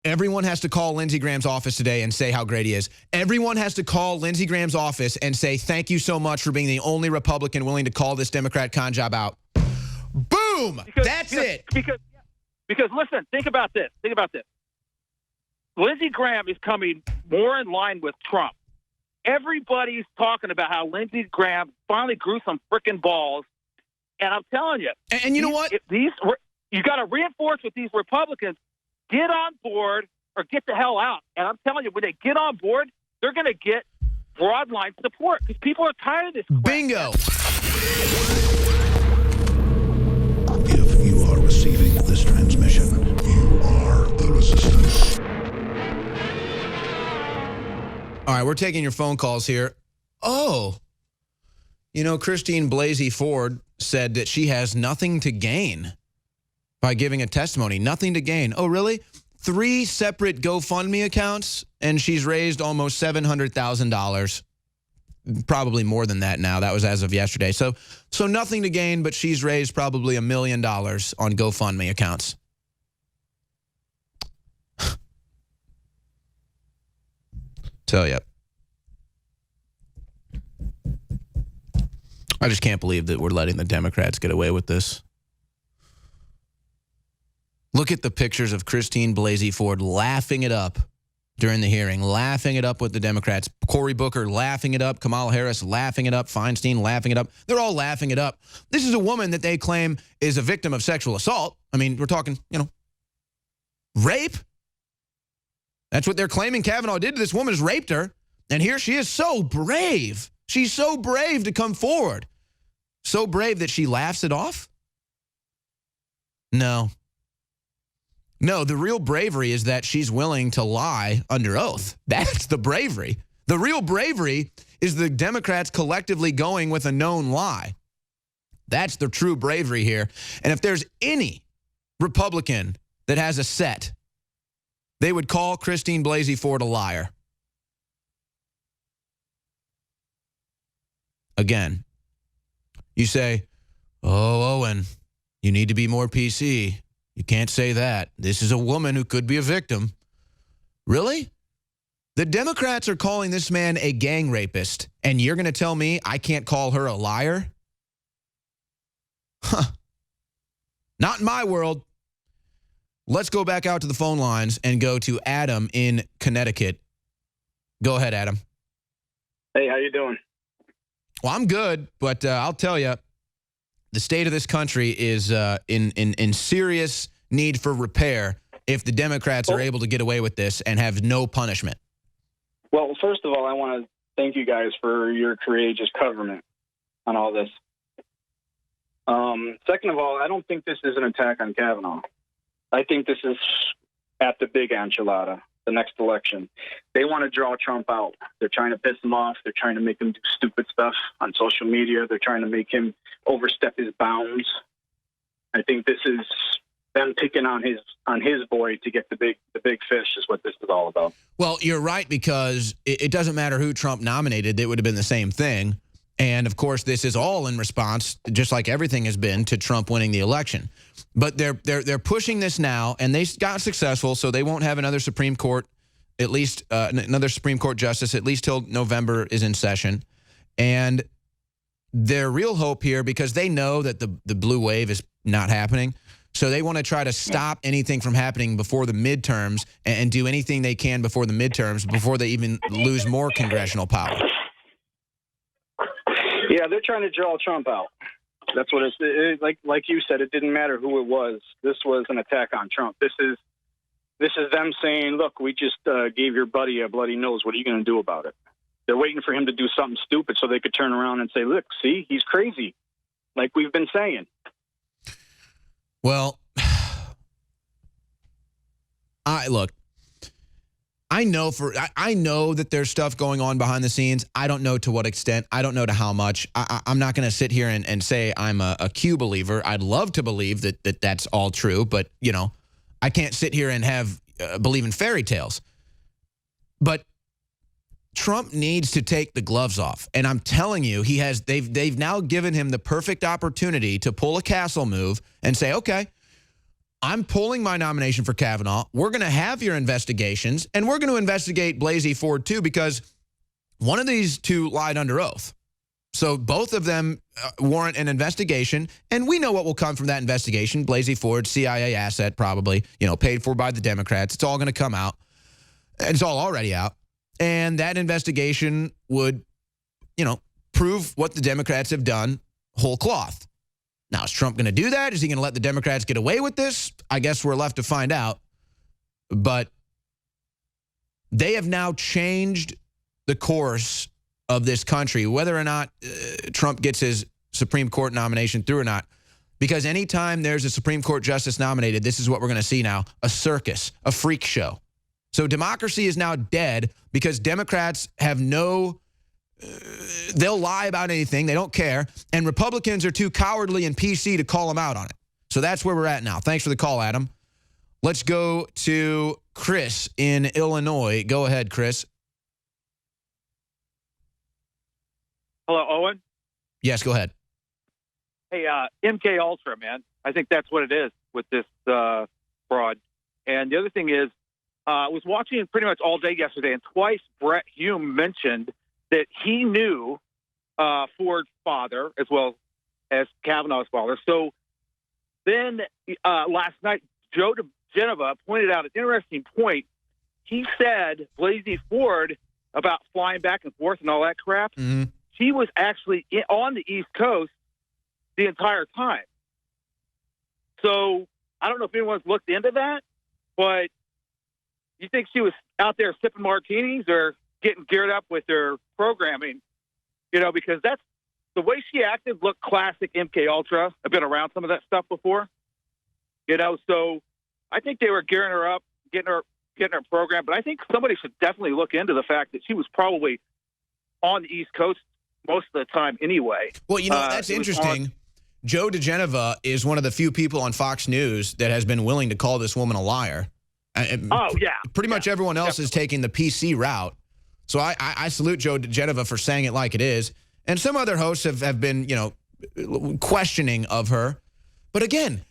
Everyone has to call Lindsey Graham's office today and say how great he is. Everyone has to call Lindsey Graham's office and say, thank you so much for being the only Republican willing to call this Democrat con job out. Boom! That's it. Because listen, think about this. Lindsey Graham is coming more in line with Trump. Everybody's talking about how Lindsey Graham finally grew some freaking balls. And I'm telling you. And you know what? You got to reinforce with these Republicans. Get on board or get the hell out. And I'm telling you, when they get on board, they're going to get broadline support because people are tired of this crap. Bingo. If you are receiving this transmission, you are the resistance. All right, we're taking your phone calls here. Oh, you know, Christine Blasey Ford said that she has nothing to gain by giving a testimony. Nothing to gain. Oh, really? 3 separate GoFundMe accounts, and she's raised almost $700,000. Probably more than that now. That was as of yesterday. So nothing to gain, but she's raised probably $1 million on GoFundMe accounts. Tell you. I just can't believe that we're letting the Democrats get away with this. Look at the pictures of Christine Blasey Ford laughing it up during the hearing, laughing it up with the Democrats. Cory Booker laughing it up. Kamala Harris laughing it up. Feinstein laughing it up. They're all laughing it up. This is a woman that they claim is a victim of sexual assault. I mean, we're talking, rape. That's what they're claiming Kavanaugh did to this woman, is raped her. And here she is, so brave. She's so brave to come forward. So brave that she laughs it off? No, the real bravery is that she's willing to lie under oath. That's the bravery. The real bravery is the Democrats collectively going with a known lie. That's the true bravery here. And if there's any Republican that has a set, they would call Christine Blasey Ford a liar. Again, you say, oh, Owen, you need to be more PC. You can't say that. This is a woman who could be a victim. Really? The Democrats are calling this man a gang rapist, and you're going to tell me I can't call her a liar? Huh. Not in my world. Let's go back out to the phone lines and go to Adam in Connecticut. Go ahead, Adam. Hey, how you doing? Well, I'm good, but I'll tell you, the state of this country is in serious need for repair if the Democrats are able to get away with this and have no punishment. Well, first of all, I want to thank you guys for your courageous coverage on all this. Second of all, I don't think this is an attack on Kavanaugh. I think this is at the big enchilada, the next election. They want to draw Trump out. They're trying to piss him off. They're trying to make him do stupid stuff on social media. They're trying to make him overstep his bounds. I think this is them picking on his boy to get the big fish is what this is all about. Well, you're right, because it doesn't matter who Trump nominated. It would have been the same thing. And, of course, this is all in response, just like everything has been, to Trump winning the election. But they're pushing this now, and they got successful, so they won't have another Supreme Court, at least another Supreme Court justice, at least till November is in session. And their real hope here, because they know that the blue wave is not happening, so they want to try to stop anything from happening before the midterms and do anything they can before the midterms, before they even lose more congressional power. Yeah, they're trying to draw Trump out. That's what it's like you said. It didn't matter who it was. This was an attack on Trump. This is them saying, "Look, we just gave your buddy a bloody nose. What are you going to do about it?" They're waiting for him to do something stupid so they could turn around and say, "Look, see, he's crazy," like we've been saying. Well, I know that there's stuff going on behind the scenes. I don't know to what extent. I don't know to how much. I'm not going to sit here and say I'm a Q believer. I'd love to believe that that's all true, but I can't sit here and have believe in fairy tales. But Trump needs to take the gloves off, and I'm telling you, they've now given him the perfect opportunity to pull a castle move and say, okay, I'm pulling my nomination for Kavanaugh. We're going to have your investigations, and we're going to investigate Blasey Ford, too, because one of these two lied under oath. So both of them warrant an investigation, and we know what will come from that investigation. Blasey Ford, CIA asset probably, paid for by the Democrats. It's all going to come out. It's all already out. And that investigation would, prove what the Democrats have done whole cloth. Now, is Trump going to do that? Is he going to let the Democrats get away with this? I guess we're left to find out. But they have now changed the course of this country, whether or not Trump gets his Supreme Court nomination through or not. Because anytime there's a Supreme Court justice nominated, this is what we're going to see now, a circus, a freak show. So democracy is now dead because Democrats have they'll lie about anything. They don't care. And Republicans are too cowardly and PC to call them out on it. So that's where we're at now. Thanks for the call, Adam. Let's go to Chris in Illinois. Go ahead, Chris. Hello, Owen. Yes, go ahead. Hey, MK Ultra, man. I think that's what it is with this fraud. And the other thing is, I was watching pretty much all day yesterday, and twice Brett Hume mentioned that he knew Ford's father as well as Kavanaugh's father. So then last night, Joe DeGenova pointed out an interesting point. He said Blasey Ford about flying back and forth and all that crap. Mm-hmm. She was actually on the East Coast the entire time. So I don't know if anyone's looked into that, but you think she was out there sipping martinis or getting geared up with her programming? Because that's the way she acted. Looked classic MK Ultra. I've been around some of that stuff before. So I think they were gearing her up, getting her program. But I think somebody should definitely look into the fact that she was probably on the East Coast most of the time anyway. Well, that's interesting. Joe DeGenova is one of the few people on Fox News that has been willing to call this woman a liar. Oh, yeah. Pretty much everyone else is taking the PC route. So I salute Joe DeGenova for saying it like it is. And some other hosts have been, questioning of her. But again,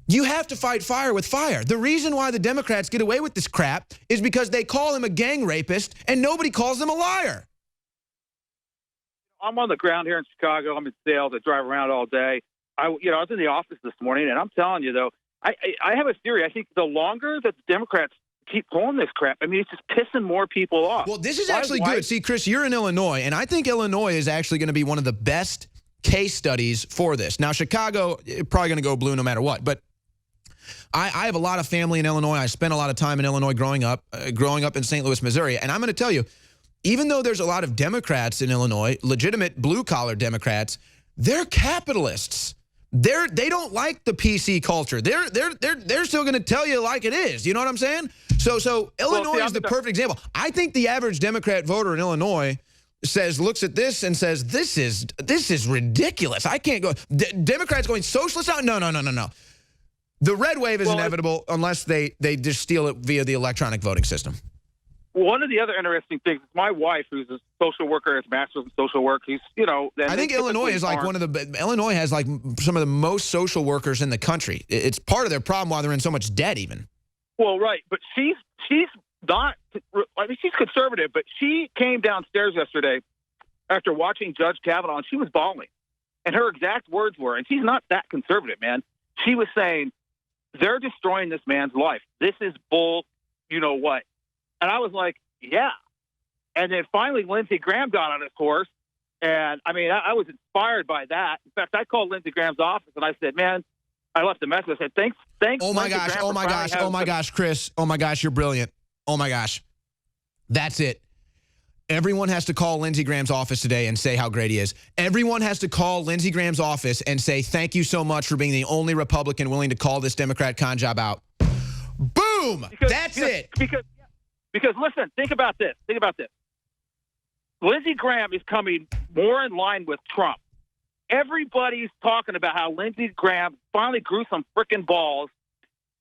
you have to fight fire with fire. The reason why the Democrats get away with this crap is because they call him a gang rapist and nobody calls him a liar. I'm on the ground here in Chicago. I'm in sales. I drive around all day. I was in the office this morning, and I'm telling you, though, I have a theory. I think the longer that the Democrats keep pulling this crap, it's just pissing more people off. Well, this is actually good. See, Chris, you're in Illinois, and I think Illinois is actually going to be one of the best case studies for this. Now, Chicago, probably going to go blue no matter what, but I have a lot of family in Illinois. I spent a lot of time in Illinois growing up in St. Louis, Missouri, and I'm going to tell you, even though there's a lot of Democrats in Illinois, legitimate blue-collar Democrats, they're capitalists. They don't like the PC culture. They're still going to tell you like it is. You know what I'm saying? So Illinois is the perfect example. I think the average Democrat voter in Illinois looks at this and says, this is ridiculous. I can't go. Democrats going socialist? No. The red wave is inevitable unless they just steal it via the electronic voting system. One of the other interesting things, my wife, who's a social worker, has master's in social work. I think Illinois is like Illinois has like some of the most social workers in the country. It's part of their problem why they're in so much debt even. Well, right. But she's not, she's conservative, but she came downstairs yesterday after watching Judge Kavanaugh, and she was bawling. And her exact words were, and she's not that conservative, man. She was saying, they're destroying this man's life. This is bull, you know what. And I was like, yeah. And then finally, Lindsey Graham got on his horse. And, I was inspired by that. In fact, I called Lindsey Graham's office, and I said, man, I left a message. I said, thanks. Oh, my gosh, Chris. Oh, my gosh, you're brilliant. Oh, my gosh. That's it. Everyone has to call Lindsey Graham's office today and say how great he is. Everyone has to call Lindsey Graham's office and say, thank you so much for being the only Republican willing to call this Democrat con job out. Boom! That's it. Because listen, think about this. Lindsey Graham is coming more in line with Trump. Everybody's talking about how Lindsey Graham finally grew some freaking balls.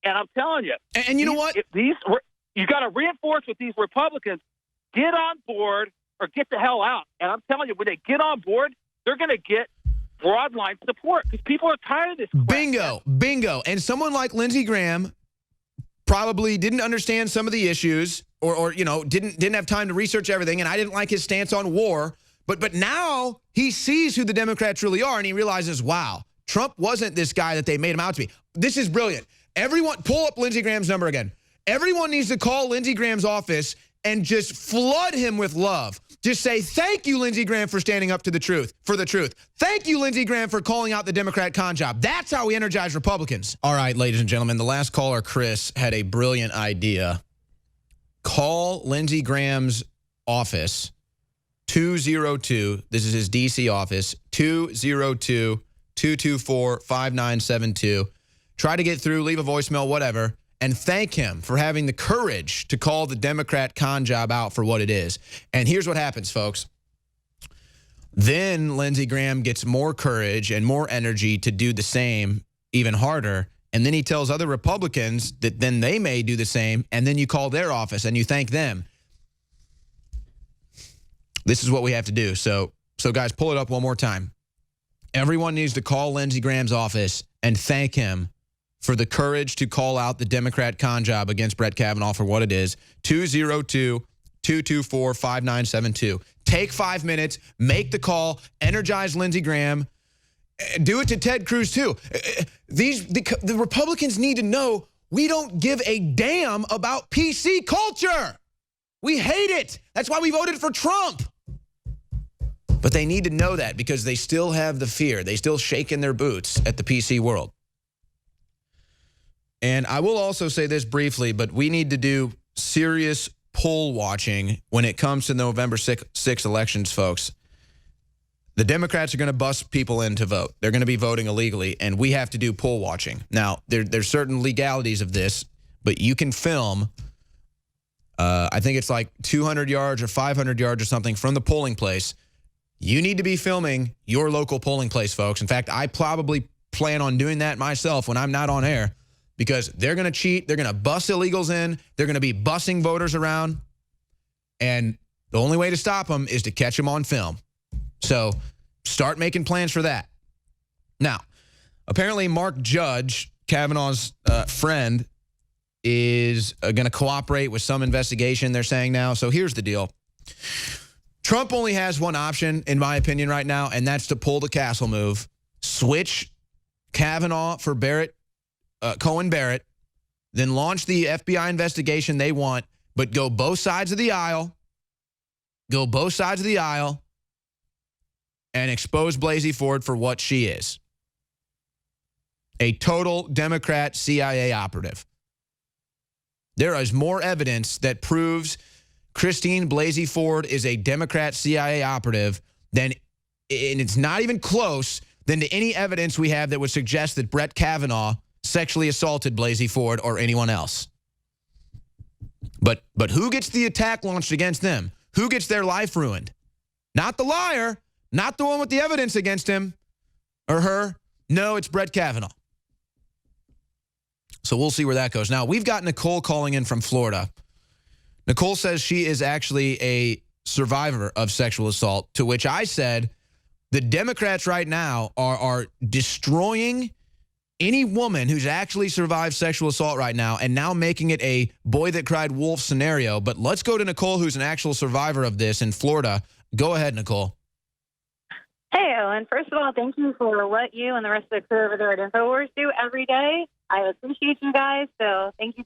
And I'm telling you. And you know what? You got to reinforce with these Republicans, get on board or get the hell out. And I'm telling you, when they get on board, they're going to get broadline support because people are tired of this crap. Bingo. And someone like Lindsey Graham probably didn't understand some of the issues or didn't have time to research everything, and I didn't like his stance on war. But now he sees who the Democrats really are, and he realizes, wow, Trump wasn't this guy that they made him out to be. This is brilliant. Everyone, pull up Lindsey Graham's number again. Everyone needs to call Lindsey Graham's office and just flood him with love. Just say, thank you, Lindsey Graham, for standing up to the truth, for the truth. Thank you, Lindsey Graham, for calling out the Democrat con job. That's how we energize Republicans. All right, ladies and gentlemen, the last caller, Chris, had a brilliant idea. Call Lindsey Graham's office, 202, this is his D.C. office, 202-224-5972. Try to get through, leave a voicemail, whatever, and thank him for having the courage to call the Democrat con job out for what it is. And here's what happens, folks. Then Lindsey Graham gets more courage and more energy to do the same, even harder. And then he tells other Republicans that then they may do the same, and then you call their office and you thank them. This is what we have to do. So guys, pull it up one more time. Everyone needs to call Lindsey Graham's office and thank him for the courage to call out the Democrat con job against Brett Kavanaugh for what it is. 202-224-5972. Take 5 minutes, make the call, energize Lindsey Graham. Do it to Ted Cruz, too. The Republicans need to know we don't give a damn about PC culture. We hate it. That's why we voted for Trump. But they need to know that because they still have the fear. They still shake in their boots at the PC world. And I will also say this briefly, but we need to do serious poll watching when it comes to November 6 elections, folks. The Democrats are going to bust people in to vote. They're going to be voting illegally, and we have to do poll watching. Now, there's certain legalities of this, but you can film, I think it's like 200 yards or 500 yards or something from the polling place. You need to be filming your local polling place, folks. In fact, I probably plan on doing that myself when I'm not on air, because they're going to cheat. They're going to bus illegals in. They're going to be bussing voters around. And the only way to stop them is to catch them on film. So start making plans for that. Now, apparently Mark Judge, Kavanaugh's friend, is going to cooperate with some investigation, they're saying now. So here's the deal. Trump only has one option, in my opinion, right now, and that's to pull the castle move, switch Kavanaugh for Cohen Barrett, then launch the FBI investigation they want, but go both sides of the aisle, and expose Blasey Ford for what she is. A total Democrat CIA operative. There is more evidence that proves Christine Blasey Ford is a Democrat CIA operative than, and it's not even close, than to any evidence we have that would suggest that Brett Kavanaugh sexually assaulted Blasey Ford or anyone else. But who gets the attack launched against them? Who gets their life ruined? Not the liar, not the one with the evidence against him or her. No, it's Brett Kavanaugh. So we'll see where that goes. Now, we've got Nicole calling in from Florida. Nicole says she is actually a survivor of sexual assault, to which I said the Democrats right now are destroying any woman who's actually survived sexual assault right now and now making it a boy that cried wolf scenario. But let's go to Nicole, who's an actual survivor of this in Florida. Go ahead, Nicole. Hey, Owen. First of all, thank you for what you and the rest of the crew over there at InfoWars do every day. I appreciate you guys, so thank you.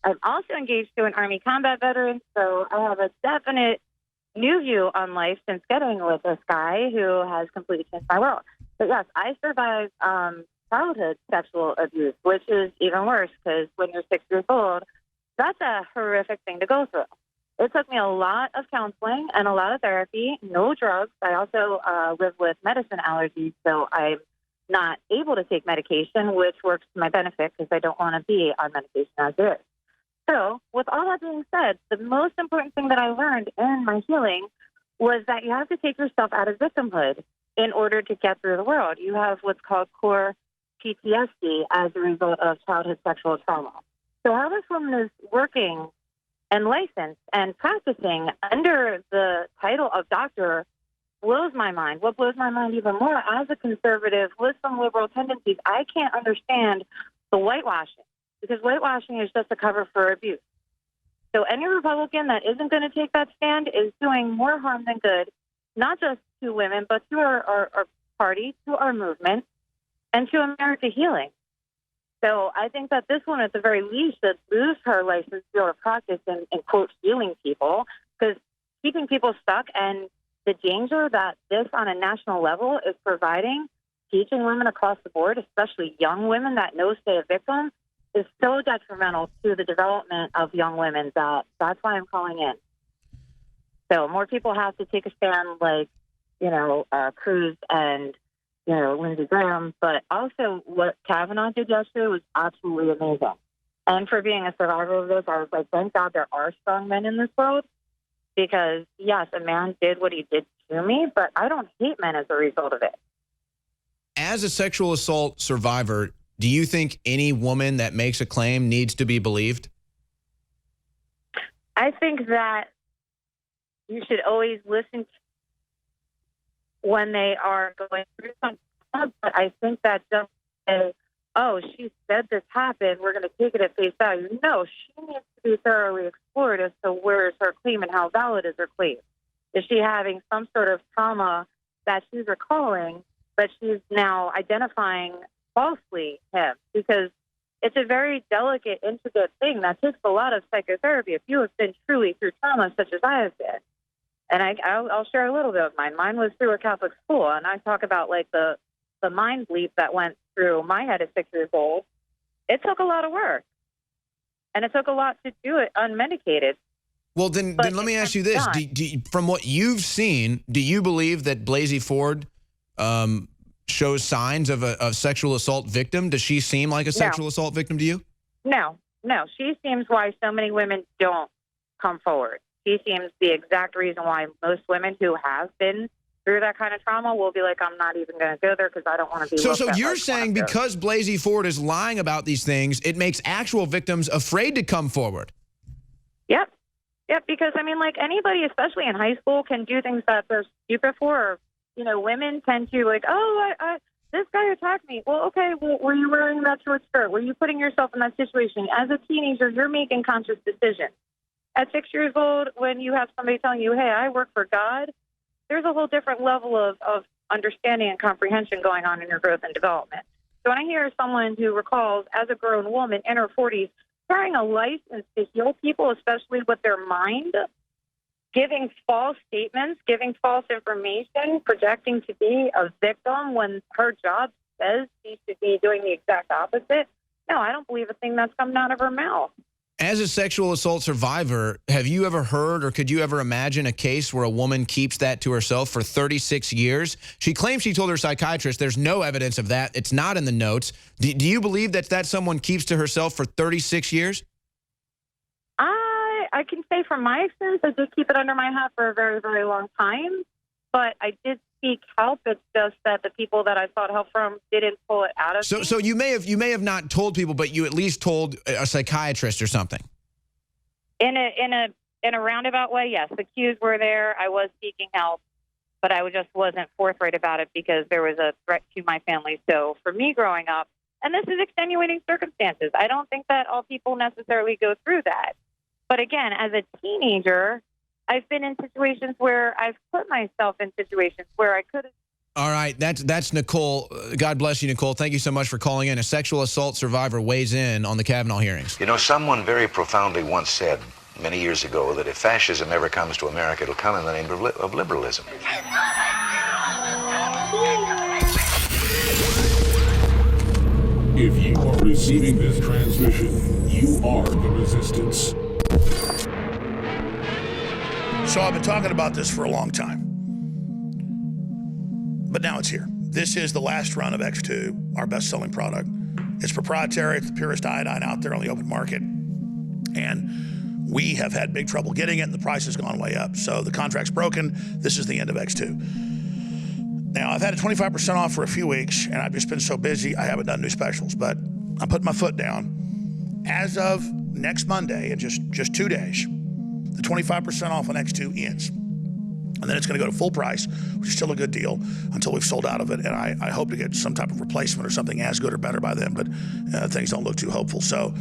I'm also engaged to an Army combat veteran, so I have a definite new view on life since getting with this guy who has completely changed my world. But yes, I survived childhood sexual abuse, which is even worse because when you're 6 years old, that's a horrific thing to go through. It took me a lot of counseling and a lot of therapy, no drugs. I also live with medicine allergies, so I'm not able to take medication, which works to my benefit because I don't want to be on medication as it is. So with all that being said, the most important thing that I learned in my healing was that you have to take yourself out of victimhood in order to get through the world. You have what's called core PTSD as a result of childhood sexual trauma. So how this woman is working and licensed and practicing under the title of doctor blows my mind, what blows my mind even more, as a conservative with some liberal tendencies, I can't understand the whitewashing, because whitewashing is just a cover for abuse. So any Republican that isn't going to take that stand is doing more harm than good, not just to women, but to our party, to our movement, and to America healing. So I think that this one, at the very least, should lose her license to or practice in quote, healing people, because keeping people stuck and the danger that this on a national level is providing, teaching women across the board, especially young women that know stay a victim, is so detrimental to the development of young women that's why I'm calling in. So more people have to take a stand, like, Cruz and, Lindsey Graham. But also what Kavanaugh did yesterday was absolutely amazing. And for being a survivor of this, I was like, thank God there are strong men in this world. Because, yes, a man did what he did to me, but I don't hate men as a result of it. As a sexual assault survivor, do you think any woman that makes a claim needs to be believed? I think that you should always listen when they are going through something. But I think that just say, oh, she said this happened, we're going to take it at face value. No, she needs to be thoroughly explored as to where is her claim and how valid is her claim. Is she having some sort of trauma that she's recalling, but she's now identifying falsely him? Because it's a very delicate, intricate thing that takes a lot of psychotherapy if you have been truly through trauma such as I have been. And I'll share a little bit of mine. Mine was through a Catholic school, and I talk about like the mind bleep that went through my head at 6 years old. It took a lot of work, and it took a lot to do it unmedicated. Well, then let me ask you this. From what you've seen, do you believe that Blasey Ford shows signs of a sexual assault victim? Does she seem like a sexual assault victim to you? No. She seems why so many women don't come forward. She seems the exact reason why most women who have been through that kind of trauma will be like, I'm not even going to go there because I don't want to be So you're saying because Blasey Ford is lying about these things, it makes actual victims afraid to come forward? Yep, because, I mean, like anybody, especially in high school, can do things that they're stupid for. Or, women tend to like, oh, this guy attacked me. Well, okay, were you wearing that short skirt? Were you putting yourself in that situation? As a teenager, you're making conscious decisions. At 6 years old, when you have somebody telling you, hey, I work for God, there's a whole different level of understanding and comprehension going on in your growth and development. So when I hear someone who recalls, as a grown woman in her 40s, carrying a license to heal people, especially with their mind, giving false statements, giving false information, projecting to be a victim when her job says she should be doing the exact opposite, no, I don't believe a thing that's coming out of her mouth. As a sexual assault survivor, have you ever heard or could you ever imagine a case where a woman keeps that to herself for 36 years? She claims she told her psychiatrist. There's no evidence of that. It's not in the notes. Do you believe that someone keeps to herself for 36 years? I can say from my experience, I did keep it under my hat for a very, very long time. But I did seek help. It's just that the people that I sought help from didn't pull it out of me. So you may have not told people, but you at least told a psychiatrist or something. In a roundabout way, yes. The cues were there. I was seeking help, but I just wasn't forthright about it because there was a threat to my family. So for me growing up, and this is extenuating circumstances, I don't think that all people necessarily go through that. But again, as a teenager, I've been in situations where I've put myself in situations where I could have. All right, that's Nicole. God bless you, Nicole. Thank you so much for calling in. A sexual assault survivor weighs in on the Kavanaugh hearings. Someone very profoundly once said many years ago that if fascism ever comes to America, it'll come in the name of liberalism. If you are receiving this transmission, you are the resistance. So I've been talking about this for a long time. But now it's here. This is the last run of X2, our best-selling product. It's proprietary. It's the purest iodine out there on the open market. And we have had big trouble getting it, and the price has gone way up. So the contract's broken. This is the end of X2. Now, I've had a 25% off for a few weeks, and I've just been so busy, I haven't done new specials. But I'm putting my foot down. As of next Monday, in just 2 days, the 25% off on X2 ends. And then it's going to go to full price, which is still a good deal until we've sold out of it. And I hope to get some type of replacement or something as good or better by then, but things don't look too hopeful. So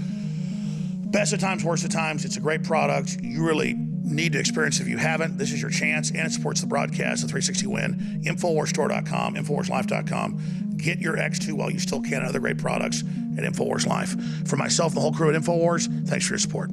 best of times, worst of times, it's a great product. You really need to experience it if you haven't. This is your chance, and it supports the broadcast, the 360 Win. InfoWarsStore.com, InfoWarsLife.com. Get your X2 while you still can, other great products at InfoWars Life. For myself and the whole crew at InfoWars, thanks for your support.